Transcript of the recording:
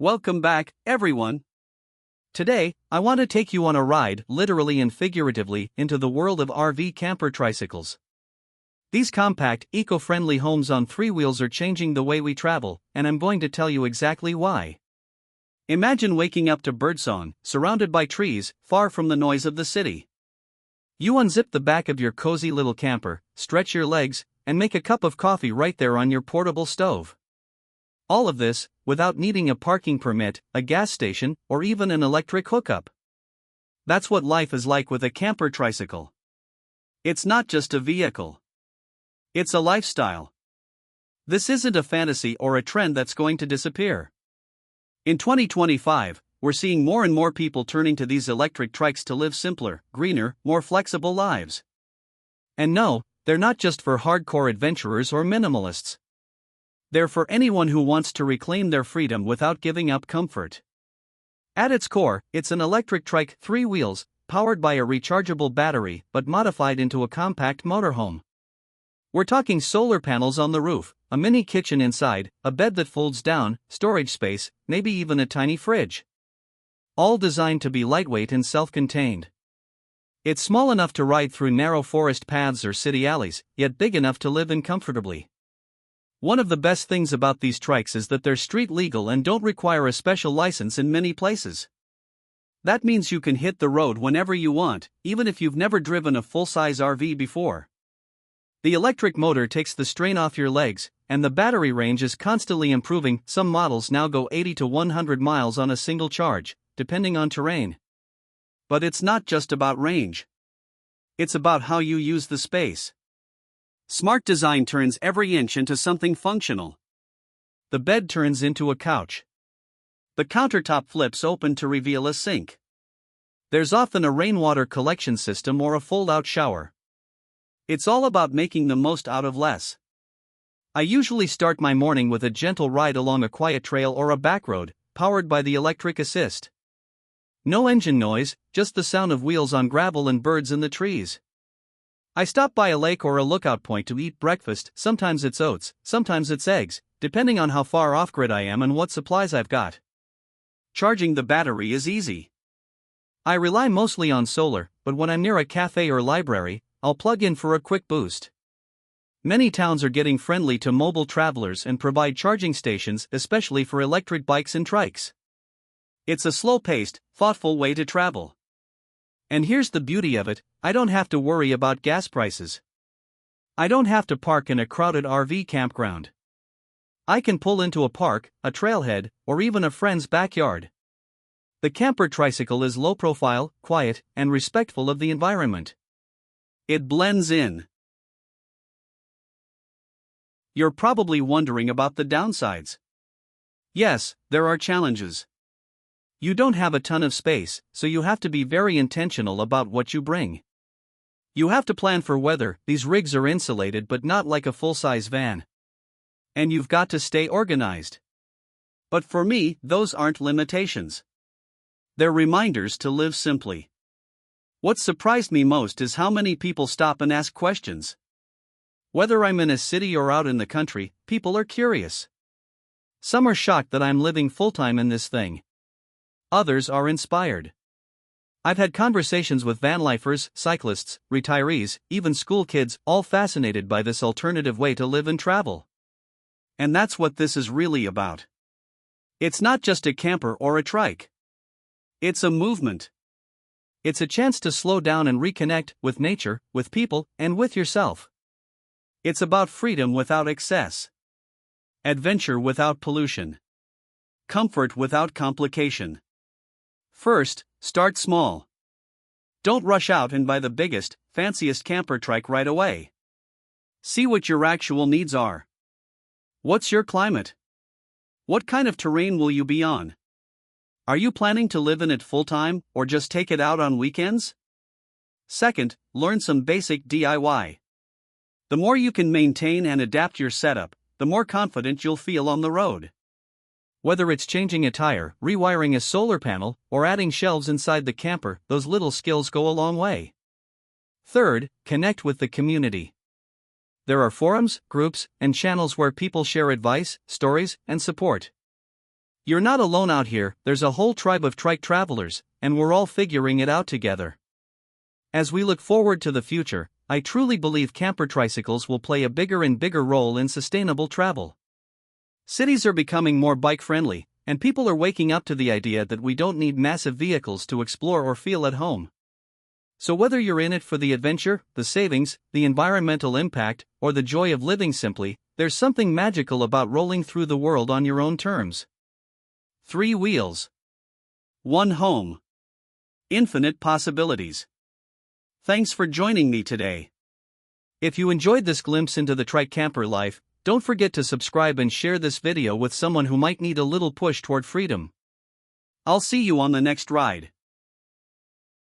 Welcome back, everyone. Today, I want to take you on a ride, literally and figuratively, into the world of RV camper tricycles. These compact, eco-friendly homes on three wheels are changing the way we travel, and I'm going to tell you exactly why. Imagine waking up to birdsong, surrounded by trees, far from the noise of the city. You unzip the back of your cozy little camper, stretch your legs, and make a cup of coffee right there on your portable stove. All of this, without needing a parking permit, a gas station, or even an electric hookup. That's what life is like with a camper tricycle. It's not just a vehicle. It's a lifestyle. This isn't a fantasy or a trend that's going to disappear. In 2025, we're seeing more and more people turning to these electric trikes to live simpler, greener, more flexible lives. And no, they're not just for hardcore adventurers or minimalists. They're for anyone who wants to reclaim their freedom without giving up comfort. At its core, it's an electric trike, 3 wheels, powered by a rechargeable battery but modified into a compact motorhome. We're talking solar panels on the roof, a mini kitchen inside, a bed that folds down, storage space, maybe even a tiny fridge. All designed to be lightweight and self-contained. It's small enough to ride through narrow forest paths or city alleys, yet big enough to live in comfortably. One of the best things about these trikes is that they're street legal and don't require a special license in many places. That means you can hit the road whenever you want, even if you've never driven a full-size RV before. The electric motor takes the strain off your legs, and the battery range is constantly improving. Some models now go 80 to 100 miles on a single charge, depending on terrain. But it's not just about range. It's about how you use the space. Smart design turns every inch into something functional. The bed turns into a couch. The countertop flips open to reveal a sink. There's often a rainwater collection system or a fold-out shower. It's all about making the most out of less. I usually start my morning with a gentle ride along a quiet trail or a back road, powered by the electric assist. No engine noise, just the sound of wheels on gravel and birds in the trees. I stop by a lake or a lookout point to eat breakfast. Sometimes it's oats, sometimes it's eggs, depending on how far off-grid I am and what supplies I've got. Charging the battery is easy. I rely mostly on solar, but when I'm near a cafe or library, I'll plug in for a quick boost. Many towns are getting friendly to mobile travelers and provide charging stations, especially for electric bikes and trikes. It's a slow-paced, thoughtful way to travel. And here's the beauty of it, I don't have to worry about gas prices. I don't have to park in a crowded RV campground. I can pull into a park, a trailhead, or even a friend's backyard. The camper tricycle is low-profile, quiet, and respectful of the environment. It blends in. You're probably wondering about the downsides. Yes, there are challenges. You don't have a ton of space, so you have to be very intentional about what you bring. You have to plan for weather. These rigs are insulated but not like a full-size van. And you've got to stay organized. But for me, those aren't limitations. They're reminders to live simply. What surprised me most is how many people stop and ask questions. Whether I'm in a city or out in the country, people are curious. Some are shocked that I'm living full-time in this thing. Others are inspired. I've had conversations with vanlifers, cyclists, retirees, even school kids, all fascinated by this alternative way to live and travel. And that's what this is really about. It's not just a camper or a trike. It's a movement. It's a chance to slow down and reconnect with nature, with people, and with yourself. It's about freedom without excess. Adventure without pollution. Comfort without complication. First, start small. Don't rush out and buy the biggest, fanciest camper trike right away. See what your actual needs are. What's your climate? What kind of terrain will you be on? Are you planning to live in it full-time, or just take it out on weekends? Second, learn some basic DIY. The more you can maintain and adapt your setup, the more confident you'll feel on the road. Whether it's changing a tire, rewiring a solar panel, or adding shelves inside the camper, those little skills go a long way. Third, connect with the community. There are forums, groups, and channels where people share advice, stories, and support. You're not alone out here, there's a whole tribe of trike travelers, and we're all figuring it out together. As we look forward to the future, I truly believe camper tricycles will play a bigger and bigger role in sustainable travel. Cities are becoming more bike-friendly, and people are waking up to the idea that we don't need massive vehicles to explore or feel at home. So whether you're in it for the adventure, the savings, the environmental impact, or the joy of living simply, there's something magical about rolling through the world on your own terms. 3 wheels. 1 home. Infinite possibilities. Thanks for joining me today. If you enjoyed this glimpse into the trike camper life, don't forget to subscribe and share this video with someone who might need a little push toward freedom. I'll see you on the next ride.